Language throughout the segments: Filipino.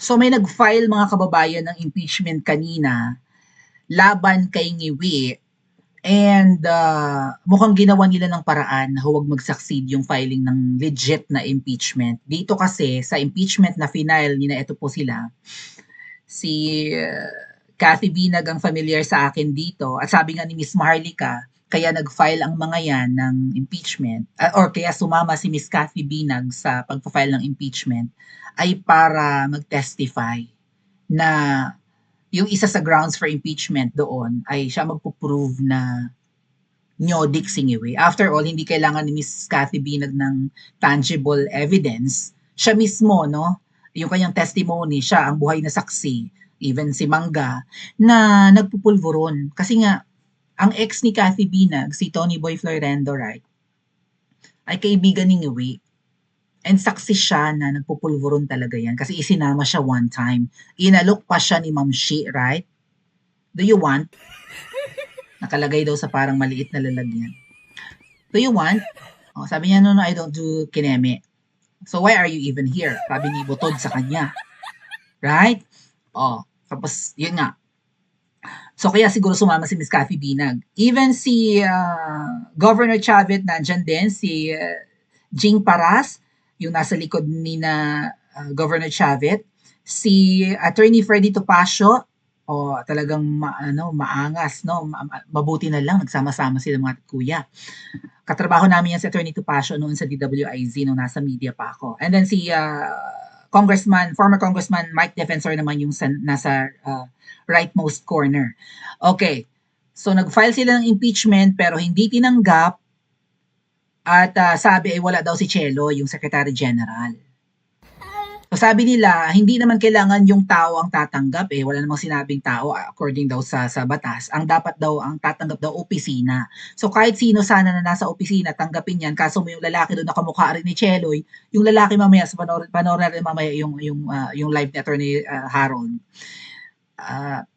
So may nag-file mga kababayan ng impeachment kanina laban kay Ngiwi and mukhang ginawa nila ng paraan na huwag mag-succeed yung filing ng legit na impeachment. Dito kasi sa impeachment na final nina ito po sila, si Cathy Binag ang familiar sa akin dito at sabi nga ni Miss Maharlika, kaya nag-file ang mga yan ng impeachment or kaya sumama si Miss Cathy Binag sa pag-file ng impeachment ay para mag-testify na yung isa sa grounds for impeachment doon ay siya magpo-prove na Nyodik Singiwe. After all, hindi kailangan ni Miss Cathy Binag ng tangible evidence. Siya mismo, no? Yung kanyang testimony, siya ang buhay na saksi, even si Mangga, na nagpupulburon. Kasi nga, ang ex ni Cathy Binag, si Tony Boy Florendo, right, ay kaibigan ni Ngiwi. And saksi siya na nagpupulburon talaga yan kasi isinama siya one time. Inalok pa siya ni Ma'am Shi, right? Do you want? Nakalagay daw sa parang maliit na lalagyan. Do you want? Oh, sabi niya, no, I don't do kineme. So why are you even here? Sabi ni Butod sa kanya. Right? Oh, tapos, yun nga. So kaya siguro sumama si Miss Cathy Binag. Even si Governor Chavit nandyan din, si Jing Paras, yung nasa likod ni na Governor Chavit, si Attorney Freddy Topacio, talagang maangas, no? Mabuti na lang, nagsama-sama sila mga kuya. Katrabaho namin yan si Attorney Topacio noon sa DWIZ nung nasa media pa ako. And then si former Congressman Mike Defensor naman yung nasa rightmost corner. Okay, so nag-file sila ng impeachment pero hindi tinanggap at sabi ay wala daw si Chelo, yung Secretary General. So sabi nila, hindi naman kailangan yung tao ang tatanggap wala namang sinabing tao according daw sa batas. Ang dapat daw, ang tatanggap daw opisina. So kahit sino sana na nasa opisina, tanggapin yan. Kaso mo yung lalaki doon na kamukha rin ni Cheloy, yung lalaki mamaya, sa panoorin natin mamaya yung live ni Attorney Harold.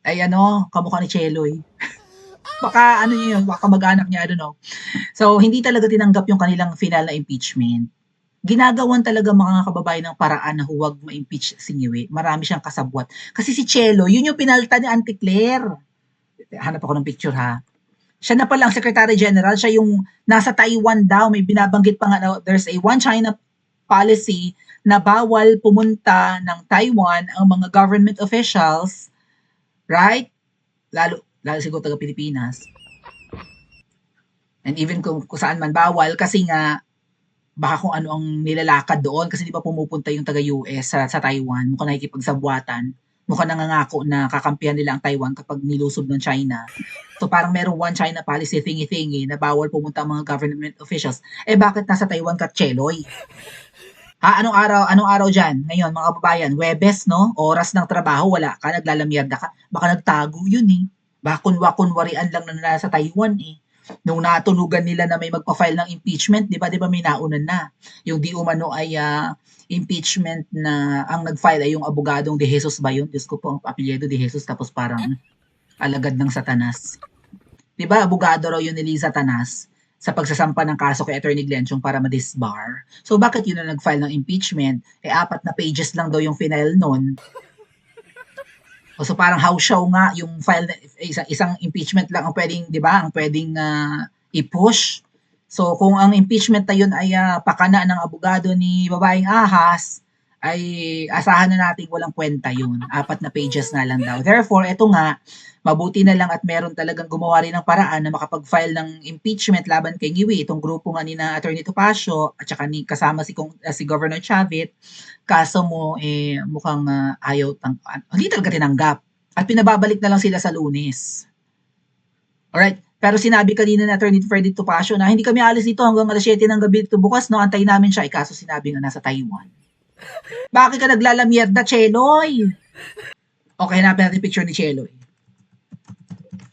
Ay kamukha ni Cheloy. Baka yun, baka mag-anak niya, I don't know. So hindi talaga tinanggap yung kanilang final na impeachment. Ginagawan talaga mga kababayan ng paraan na huwag ma-impeach si Ngiwi. Marami siyang kasabwat. Kasi si Chelo, yun yung pinalta ni Auntie Claire. Hanap ako ng picture ha. Siya na pala ang Secretary General. Siya yung nasa Taiwan daw. May binabanggit pa nga, there's a one China policy na bawal pumunta ng Taiwan ang mga government officials, right? Lalo siguro taga Pilipinas. And even kung saan man bawal kasi nga baka kung ano ang nilalakad doon kasi di ba pumupunta yung taga-US sa Taiwan, mukhang nakikipagsabwatan, mukhang nangangako na kakampihan nila ang Taiwan kapag nilusob ng China. So parang merong one China policy thingy-thingy na bawal pumunta ang mga government officials. Bakit nasa Taiwan ka, Cheloy? Anong araw dyan? Ngayon, mga kababayan, Webes, no? Oras ng trabaho, wala ka, naglalamyerda ka. Baka nagtago yun Baka kunwarian lang na nasa Taiwan Nung natunugan nila na may magpa-file ng impeachment, di ba may naunan na. Yung di umano ay impeachment na ang nag-file ay yung abogadong De Jesus ba yun? Diyos ko po, ang apelyido De Jesus tapos parang alagad ng Satanas. Di ba abogado raw yun ni Liza Tanas sa pagsasampa ng kaso kay Attorney Glenchong para ma-disbar. So bakit yun na nag-file ng impeachment? 4 na pages lang daw yung final nun. So parang house show nga yung file isang impeachment lang ang pwedeng, 'di ba? Ang pwedeng i-push. So kung ang impeachment na yun ay pakana ng abogado ni babaeng ahas, ay asahan na natin walang kwenta yun. 4 na pages na lang daw. Therefore, ito nga, mabuti na lang at meron talagang gumawa rin ng paraan na makapag-file ng impeachment laban kay Ngiwi, itong grupo nga ni na Attorney Topacio at saka kasama si Governor Chavit. Kaso mo mukhang ayaw hindi talaga tinanggap at pinababalik na lang sila sa Lunes. Alright, pero sinabi kanina ni Attorney Freddy Topacio na hindi kami alis dito hanggang alas 7 ng gabi ito bukas, no? Antayin namin siya. Kaso sinabi nga nasa Taiwan. Bakit ka naglalamierda, Cheloy? Okay, hanapin natin picture ni Cheloy.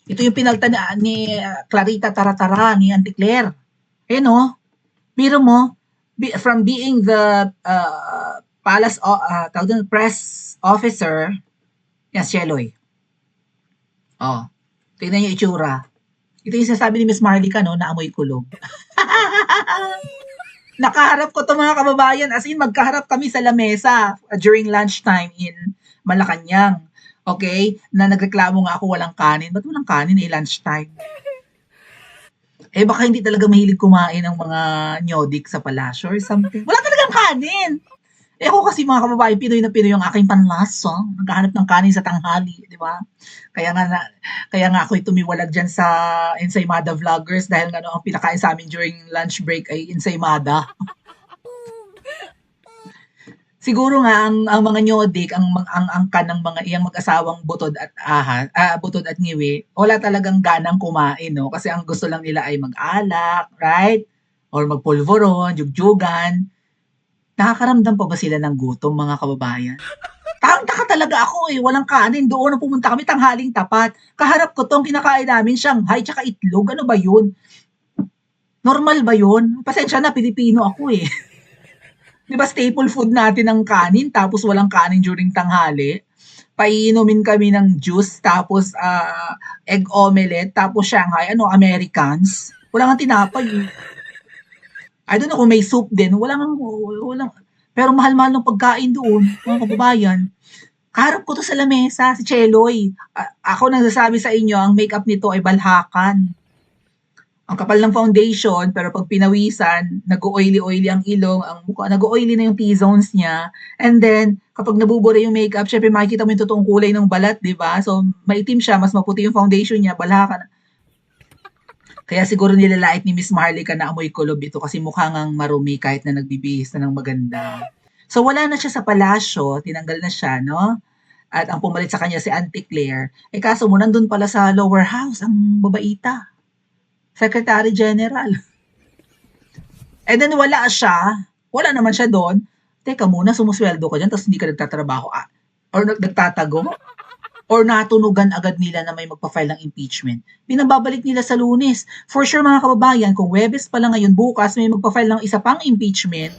Ito yung pinalta ni Clarita Taratara, ni Auntie Claire. Biro mo, from being the palace press officer, yan, Cheloy. Tingnan niyo itsura. Ito yung sinasabi ni Miss Marlica, no, na amoy kulog. Nakaharap ko 'to mga kababayan, as in magkaharap kami sa lamesa during lunchtime in Malacanang. Okay? Na nagreklamo nga ako walang kanin. Ba't walang kanin, eh, lunchtime? Eh, baka hindi talaga mahilig kumain ng mga nyodik sa palasyo or something. Wala talagang kanin! Eh, ako kasi mga kababayan, Pinoy na Pinoy yung aking panlasa. Naghahanap ng kanin sa tanghali, di ba? Kaya nga na, kaya nga ako'y tumiwalag diyan sa Ensaymada Vloggers dahil nga ano, ang pinakain sa amin during lunch break ay ensaymada. Siguro nga ang mga nyodik, ang angkan ng mga iyang mag-asawang butod at butod at ngiwi, wala talagang ganang kumain, no? Kasi ang gusto lang nila ay mag-alak, right? Or magpulveron, jugjugan. Nakakaramdam pa ba sila ng gutom, mga kababayan? Taka talaga ako eh, walang kanin. Doon na pumunta kami, tanghaling tapat. Kaharap ko tong kinakain namin, Shanghai, tsaka itlog. Ano ba yun? Normal ba yun? Pasensya na, Pilipino ako eh. Di ba staple food natin ang kanin, tapos walang kanin during tanghali? Paiinumin kami ng juice, tapos egg omelette, tapos Shanghai, ano, Americans. Wala nga tinapay eh. I don't know kung may soup din, walang, pero mahal-mahal ng pagkain doon, mga kababayan. Kaharap ko to sa lamesa, si Cheloy. Ako nagsasabi sa inyo, ang makeup nito ay balhakan. Ang kapal ng foundation, pero pag pinawisan, nag-oily-oily ang ilong, ang mukha, nag-oily na yung T-zones niya. And then, kapag nabubura yung makeup, syempre makikita mo yung totoong kulay ng balat, di ba? So, maitim siya, mas maputi yung foundation niya, balhakan. Kaya siguro nilalait ni Miss Maharlika na amoy kulob ito kasi mukha ngang marumi kahit na nagbibihis na ng maganda. So wala na siya sa palasyo, tinanggal na siya, no? At ang pumalit sa kanya si Auntie Claire. Eh kaso mo, nandun pala sa lower house ang babaita. Secretary General. And then wala siya. Wala naman siya doon. Teka muna, sumusweldo ka dyan tapos hindi ka nagtatrabaho. Or nagtatago. Or natunugan agad nila na may magpa-file ng impeachment. Pinababalik nila sa Lunes. For sure mga kababayan, kung Webes pa lang ngayon, bukas may magpa-file ng isa pang impeachment.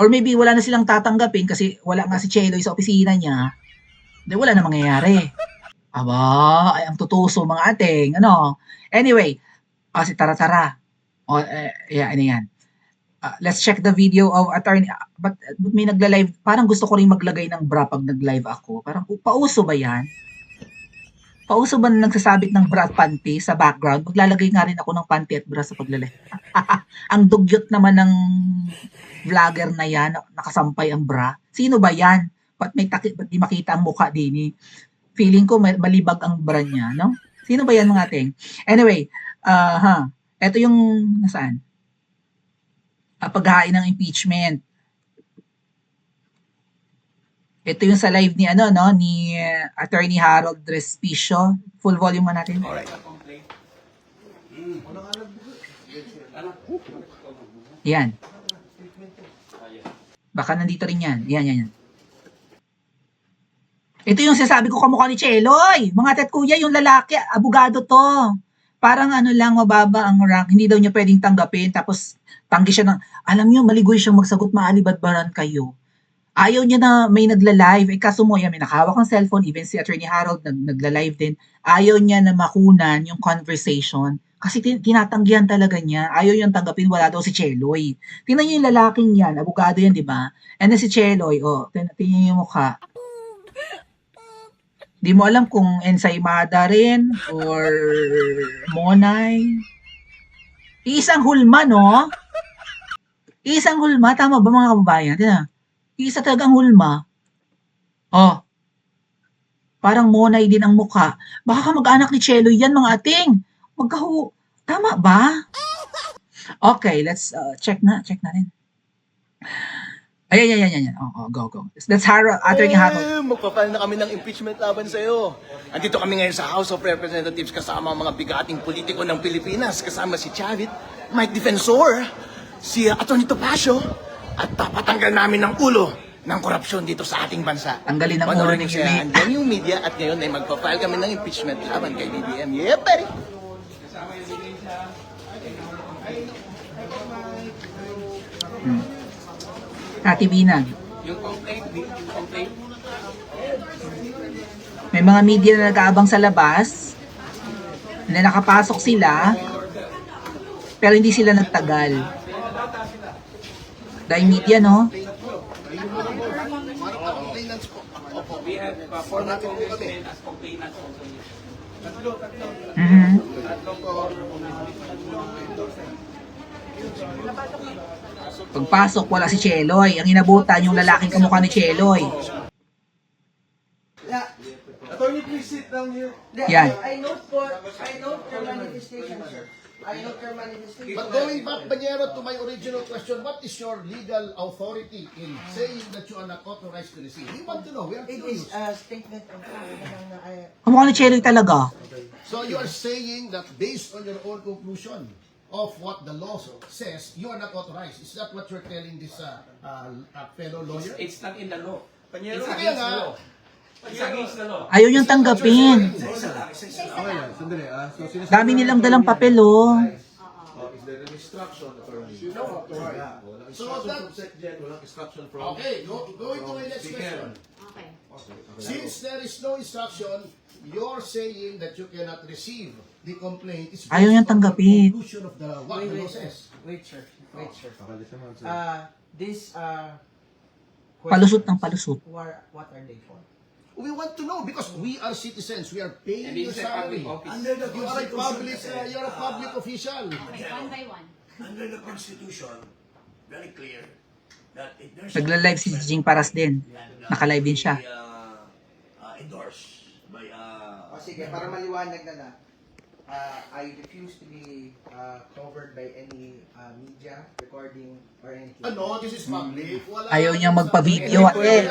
Or maybe wala na silang tatanggapin kasi wala nga si Cheloy sa opisina niya. Di wala na mangyayari. Aba, ay ang tutuso mga ating. Ano? Anyway, si Tara-Tara. Ano yan. Let's check the video of attorney. But may nagla-live. Parang gusto ko rin maglagay ng bra pag nag-live ako. Parang pauso ba yan? Pauso ba na nagsasabit ng bra at panty sa background? Maglalagay nga rin ako ng panty at bra sa pagla-live. Ang dugyot naman ng vlogger na yan. Nakasampay ang bra. Sino ba yan? Ba't di makita ang mukha din eh? Feeling ko malibag ang bra niya, no? Sino ba yan mga ating? Anyway, ito yung nasaan? Paghain ng impeachment. Ito yung sa live ni ni Attorney Harold Respicio. Full volume man natin. Yan. Baka nandito rin yan. Yan. Ito yung sasabi ko kamukha ni Cheloy. Mga tet kuya, yung lalaki, abogado to. Parang lang, mababa ang rank. Hindi daw niya pwedeng tanggapin. Tapos, tanggi siya ng, alam niyo, maligoy siyang magsagot, maalibadbaran kayo. Ayaw niya na may nagla-live. Kaso mo, may nakahawak ng cellphone. Even si Attorney Harold, nagla-live din. Ayaw niya na makunan yung conversation. Kasi tinatanggihan talaga niya. Ayaw niyang tanggapin, wala daw si Cheloy. Tingnan niyo yung lalaking yan. Abogado yan, di ba? And then si Cheloy, tingnan niyo yung mukha. Di mo alam kung ensaymada rin or monay. Isang hulma, no? Isang hulma. Tama ba mga kababayan? Tina, isa talagang hulma. Parang monay din ang mukha. Baka ka mag-anak ni Cheloy yan, mga ating. Tama ba? Okay, let's check na rin. Ayan. Go. That's Attorney Harold. Magpapile na kami ng impeachment laban sa'yo. Andito kami ngayon sa House of Representatives kasama ang mga bigating politiko ng Pilipinas. Kasama si Chavit, Mike Defensor, si Atty. Topacio, at papatanggal namin ng ulo ng korupsyon dito sa ating bansa. Tanggalin ang ulo ng siya. Andyan yung media at ngayon ay magpapile kami ng impeachment laban kay BBM. Yeah, buddy! Ate Binag. May mga media na nag-aabang sa labas na nakapasok sila pero hindi sila nagtagal. Dahil media, no? Complainants po. Opo. We have former congressmen as complainants also. Mhm. Pagpasok, wala si Cheloy. Ang inabutan, yung lalaking kamukha ni Cheloy. Attorney, please sit down here. Yan. I note your manifestation, sir. I note your manifestation. But going back, Banyero, to my original question, what is your legal authority in saying that you are not authorized to receive? We want to know. We are It curious. is a statement of fact na Kamukha ni Cheloy talaga. So you are saying that based on your own conclusion of what the law says, you are not authorized. Is that what you're telling this fellow lawyer? It's not in the law. It's Kaya against nga, the law. It's against the law. Ayaw niyang tanggapin. Okay lang, sandali ah. So, sinasabi Dami nilang dalang papel, oh. is there an instruction, attorney? No. Wala. Walang So instruction that- from SecGen, walang instruction from... okay, going to my next question. Okay. Since there is no instruction, you're saying that you cannot receive the complaint. It's Ayaw niyang based on the tanggapin. conclusion of the what the law says. wait, sir. Wait, sir. Okay, listen mo, sir. This Palusot ng palusot. What are they for? We want to know because we are citizens. We are paying And your this is a public salary. office. You are a public, you're a public official. Okay, one by one. Under the Constitution, very clear that if there's Nagla-live si Jing Paras din. Naka-live din siya. endorsed by O sige, para maliwanag na I refuse to be covered by any media recording or anything. Ano, this is public. Wala Ayaw niya magpa-video, eh.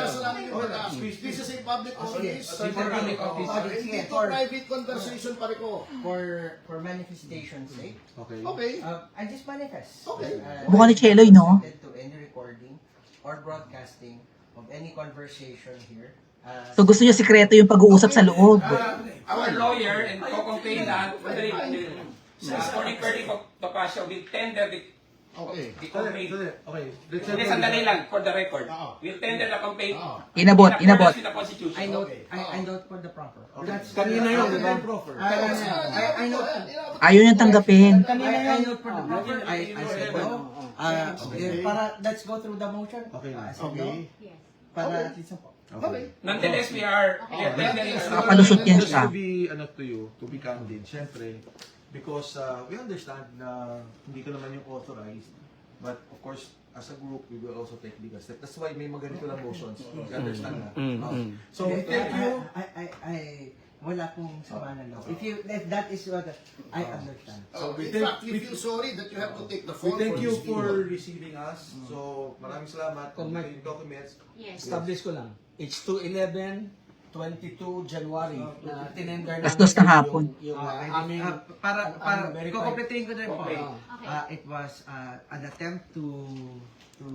This is a public office. Public office. Hindi to private conversation pare ko. For manifestation's sake, Okay. Okay. I just manifest. Okay. Mukha ni Cheloy, no? To any recording or broadcasting of any conversation here. So gusto niya sikreto yung pag-uusap sa loob. Our lawyer and co-complainant, Attorney Perry Topacio will tender the Okay. complaint. Okay. Let's Hindi, sandali lang, for the record. Oo. We'll tender the complaint. Inabot, in accordance inabot. with the Constitution. I note for the proper. That's Kanina yun, di ba? I note. Ayaw niyang tanggapin. I note for the proper. I said no. Para let's go through the motion. Okay. I said no. Yes. Para at least Okay. Nonetheless, we are tendering. Nakapalusot yan Just siya. to be, to be candid, syempre, because we understand na hindi ka naman yung authorized, but of course, as a group, we will also take legal steps. That's why may mga ganito lang motions. You understand na? So, we thank you. wala pong sama ng loob. If that is what I understand. So we in thank- fact, we feel sorry that you have to take the We fall thank for you this for video. receiving us. So, maraming salamat. Kung may documents, Yes. Establish ko lang. It's 2/11, 22 January na tinender Alas 2 ng hapon. yung aming Para verified. kukumpletin ko din po. Okay. Okay. It was an attempt to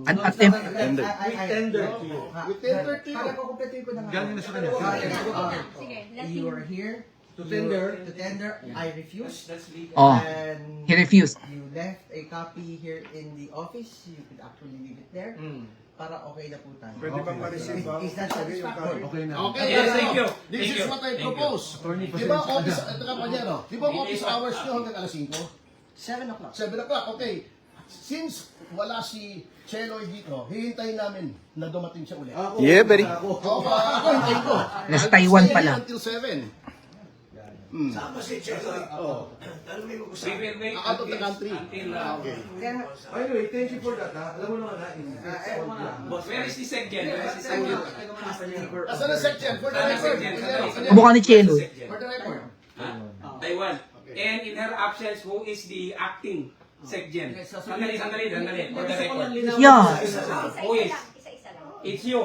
An attempt. We tender to you. We tender to you. Para kukumpletin ko na nga. Galing na sa kanya. Sige, let You him... are here To tender. to tender. I refuse. That's legal. Oh, And he refused. you left a copy here in the office. You could actually leave it there. Para okay na po tayo. Pwede bang ma-receive? Is that satisfactory? Okay na. Okay, Yes, thank you. This Thank is you. what I Thank you. propose. Attorney, Di ba pasensya office, na. Kapanyero, di ba office hours nyo hanggang alas 5? 7 o'clock. 7 o'clock, okay. Since wala si Cheloy dito, hihintayin namin na dumating siya ulit. Yeah, buddy. Oo, ako hintayin ko. Nasa Taiwan I'll stay pala. here until 7. Sama si Cheloy. Tanungin mo ko We sa will wait Out of the country. until Then, Anyway, thank you for that. Ha? Alam mo naman na, where is the SecGen? Where is the SecGen? Asan ang section? For the record. Kamukha ni Cheloy. For the record. Taiwan. And in her absence, who is the acting SecGen? Sandali. For the record. Yeah. Who is? Isa-isa lang. It's you.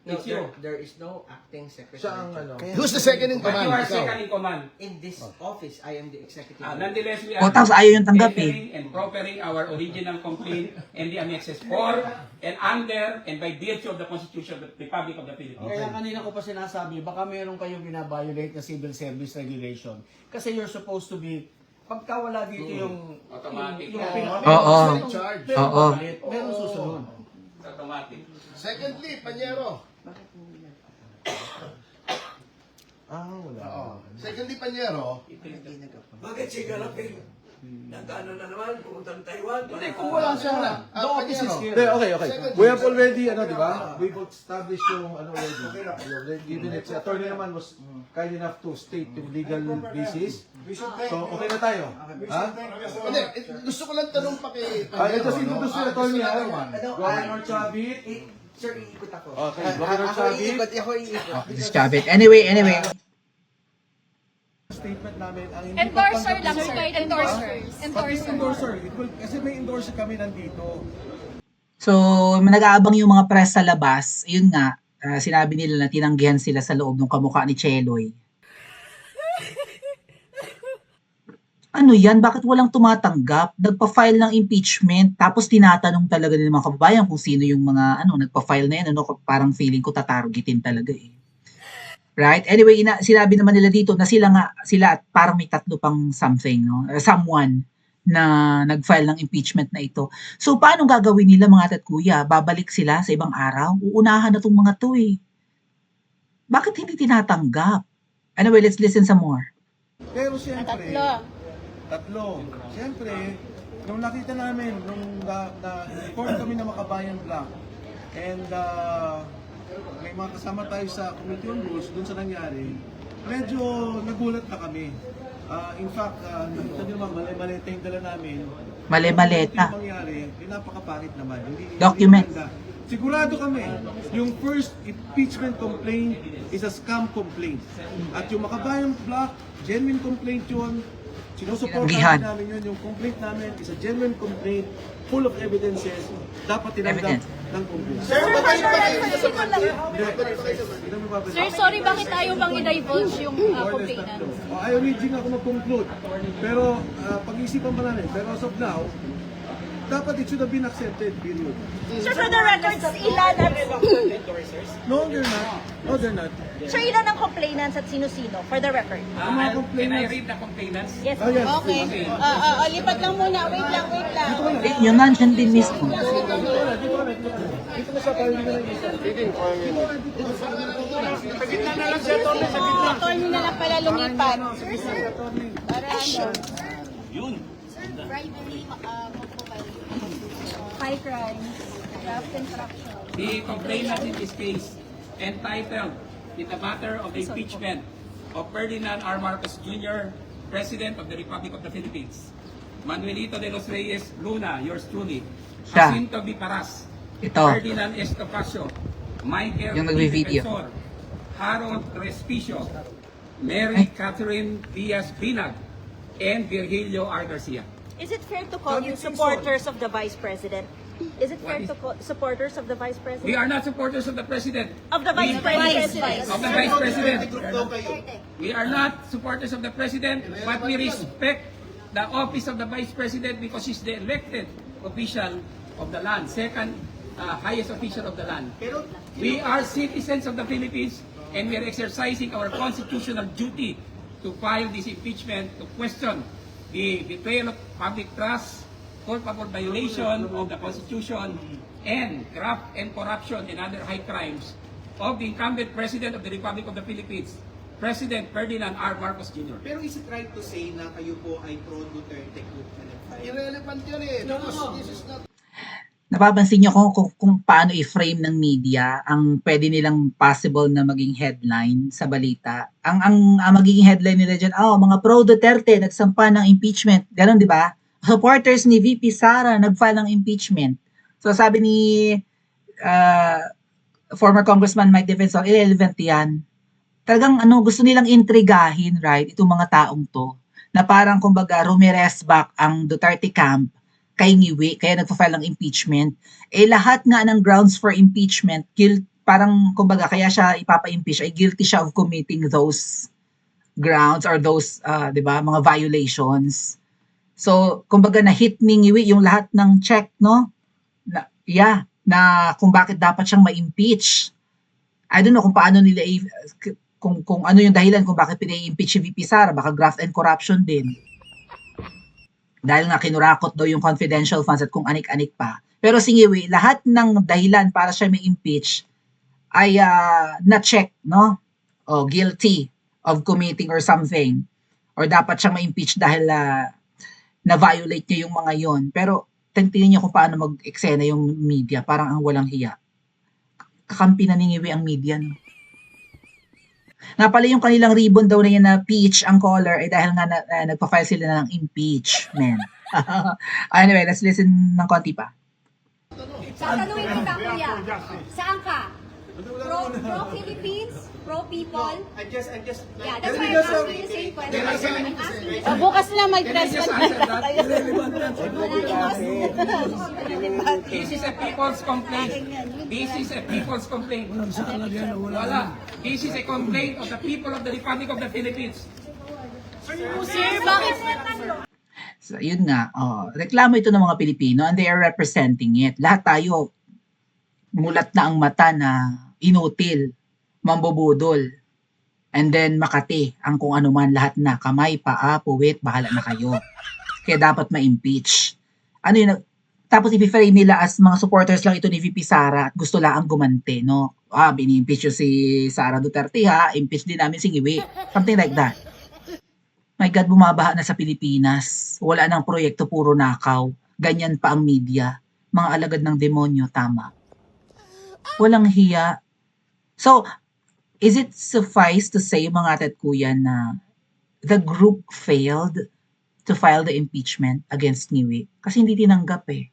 no, It's you. there is no acting secretary. Siya ang ano. Who's the second in But you are command? second Ikaw. in command. In this office, I am the executive. Nonetheless, we O, are tapos ayaw yung tanggapin. tendering and proffering our original complaint and the annexes for and under and by virtue of the Constitution of the Republic of the Philippines. Kaya kanina ko pa sinasabi, baka meron kayong binabiolate na civil service regulation. Kasi you're supposed to be, pagka wala dito yung Automatic. Oo. Charge. Oo. meron susunod. Automatic. Secondly, Panyero. Wala. Secondly, Panyero. bakit siya galapin? Nagano na naman, pumuntang Taiwan. Hindi, kung wala siya, the office is here. Okay. We have already, di ba? We've established yung, already. We already given it. Si attorney naman was kind enough to state yung legal basis. So, okay na tayo. Ha? Hindi, gusto ko lang tanong pa kay... Just introduce yung attorney, ha? Governor Chavit. Sir, iikot ako. Okay, Governor Chavit. Ako iikot. This is Chavit. Anyway. Statement namin, ang hindi Endorser lang, pagtanggap- sir. Endorser. Pati endorser. Kasi may endorser kami nandito. So, nag-aabang yung mga press sa labas. Yun nga, sinabi nila na tinanggihan sila sa loob ng kamukha ni Cheloy. Ano yan? Bakit walang tumatanggap? Nagpa-file ng impeachment, tapos tinatanong talaga ng mga kababayan kung sino yung mga nagpa-file na yan. Parang feeling ko tatargetin talaga eh. Right? Anyway, sinabi naman nila dito na sila at parang may tatlo pang something, no? Someone na nag-file ng impeachment na ito. So, paano gagawin nila mga tat kuya? Babalik sila sa ibang araw? Uunahan na tong mga to eh. Bakit hindi tinatanggap? Anyway, let's listen some more. Pero siyempre, tatlo. Siyempre, nung nakita namin, nung na-inform kami na Makabayan Black, and may mga kasama tayo sa Committee on Rules, dun sa nangyari, medyo nagulat na kami. In fact, nakita nyo naman, mali-maleta yung dala namin. Mali-maleta. Yung nangyari, napakapangit naman. Document. Hindi maganda. Sigurado kami, yung first impeachment complaint is a scam complaint. At yung Makabayan Black, genuine complaint yun. Sinusuportahan Tinanggihan. namin yun. Yung complaint namin is a genuine complaint, full of evidences. Dapat tinanggap Evidence. ng complaint. Sir, babalik pa kayo sa Sir, sorry, bakit ayaw bang i-divulge yung complainant? Ayaw ni Jing ako mag-conclude. Pero pag-iisipan pa namin. Pero as of now, dapat it should have been accepted, period. Sir, for the records, ilan at... No, they're not. No, they're not. Sir, ilan ang complainants at sino-sino? For the record. Ang mga Can I complainants. read the complainants? Yes. Oh, yes. Okay. Lipat lang muna. Wait lang. Yun nandiyan din mismo. Dito na sa filing na lang isa. Attorney na lang pala lumipat. Para ano? Bribery, High crime. Graft and corruption. The complainant in this case, entitled in the matter of the impeachment of Ferdinand R. Marcos Jr., President of the Republic of the Philippines. Manuelito de los Reyes Luna, yours truly. Siya. Jacinto B. Paras. Ito. Ferdinand Estofasio. Michael Yung nagbi-video. Defensor, Harold Respicio. Mary Catherine Diaz Binag. And Virgilio R. Garcia. Is it fair to call you supporters of the Vice President? Is it fair to call supporters of the Vice President? We are not supporters of the President. Of the Vice President. Of the Vice President. We are not supporters of the President, but we respect the office of the Vice President because he's the elected official of the land, second highest official of the land. We are citizens of the Philippines and we are exercising our constitutional duty to file this impeachment to question the betrayal of public trust, culpable violation of the Constitution, and graft and corruption and other high crimes of the incumbent President of the Republic of the Philippines, President Ferdinand R. Marcos Jr. Pero is it right to say na kayo po ay pro-Duterte group na nag-file? Irrelevant yun eh. This is not... Napapansin niyo kung paano i-frame ng media ang pwede nilang possible na maging headline sa balita. Ang magiging headline nila dyan, mga pro-Duterte nagsampa ng impeachment. Ganon, di ba? Supporters ni VP Sara nag-file ng impeachment. So sabi ni former Congressman Mike Defensor, irrelevant yan. Talagang gusto nilang intrigahin, right? Itong mga taong to. Na parang kumbaga Ramirez back ang Duterte camp kay Ngiwi, kaya nagpa-file ng impeachment. Lahat nga ng grounds for impeachment, parang kumbaga kaya siya ipapa-impeach, ay guilty siya of committing those grounds or those, di ba, mga violations. So, kumbaga na-hit ni Ngiwi yung lahat ng check, no? Na kung bakit dapat siyang ma-impeach. I don't know kung paano nila, kung ano yung dahilan kung bakit pinai-impeach si VP Sara, baka graft and corruption din. Dahil nga kinurakot daw yung confidential funds at kung anik-anik pa. Pero singiwi, lahat ng dahilan para siya may impeach ay na-check, no? O guilty of committing or something. Or dapat siyang ma-impeach dahil na-violate niya yung mga yon. Pero tingnan niyo kung paano mag-eksena yung media, parang ang walang hiya. Kakampi na ni Ngiwi ang media, no? Nga pala yung kanilang ribbon daw na yan na peach ang color ay dahil nga nagpa-file sila ng impeachment. Anyway, let's listen ng konti pa. Tatanungin kita, kuya. Saan ka? Pro-Philippines? Pro-people? I just Yeah, that's why I'm asking the same question. I'm asking Bukas na may Can I press just con. answer that? This is a people's complaint. This is a people's complaint. Wala. This is a complaint of the people of the Republic of the Philippines. Sir, bakit? So, yun nga, reklamo ito ng mga Pilipino and they are representing it. Lahat tayo, mulat na ang mata na inutil, mambubudol, and then Makati, ang kung ano man, lahat na, kamay, paa, puwit, bahala na kayo. Kaya dapat ma-impeach. Ano yun, tapos i-frame nila as mga supporters lang ito ni VP Sara at gusto lang gumante, no? Bini-impeach yung si Sara Duterte ha, impeach din namin si Ngiwi. Something like that. My God, bumabaha na sa Pilipinas. Wala nang proyekto, puro nakaw. Ganyan pa ang media. Mga alagad ng demonyo, tama. Walang hiya. So, is it suffice to say, mga ate at kuya, na the group failed to file the impeachment against Ngiwi? Kasi hindi tinanggap eh.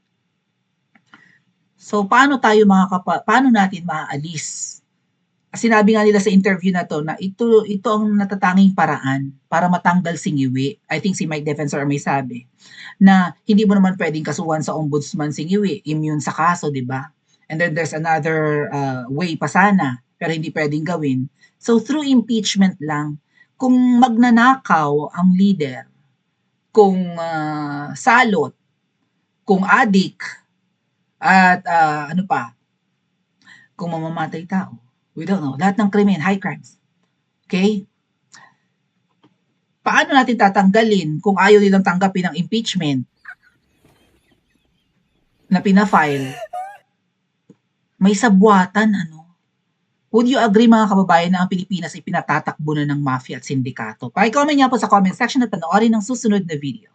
So, paano paano natin maaalis? Sinabi nga nila sa interview na to na ito ang natatanging paraan para matanggal si Ngiwi. I think si Mike Defensor may sabi na hindi mo naman pwedeng kasuhan sa ombudsman si Ngiwi, immune sa kaso, di ba? And then there's another way pa sana, pero hindi pwedeng gawin. So through impeachment lang, kung magnanakaw ang leader, kung salot, kung adik, at ano pa, kung mamamatay tao, we don't know. Lahat ng krimen, high crimes. Okay? Paano natin tatanggalin kung ayaw nilang tanggapin ang impeachment na pinafile? May sabwatan, ano? Would you agree mga kababayan na ang Pilipinas ay pinatatakbo na ng mafia at sindikato? Pakicomment niya po sa comment section at panoorin ng susunod na video.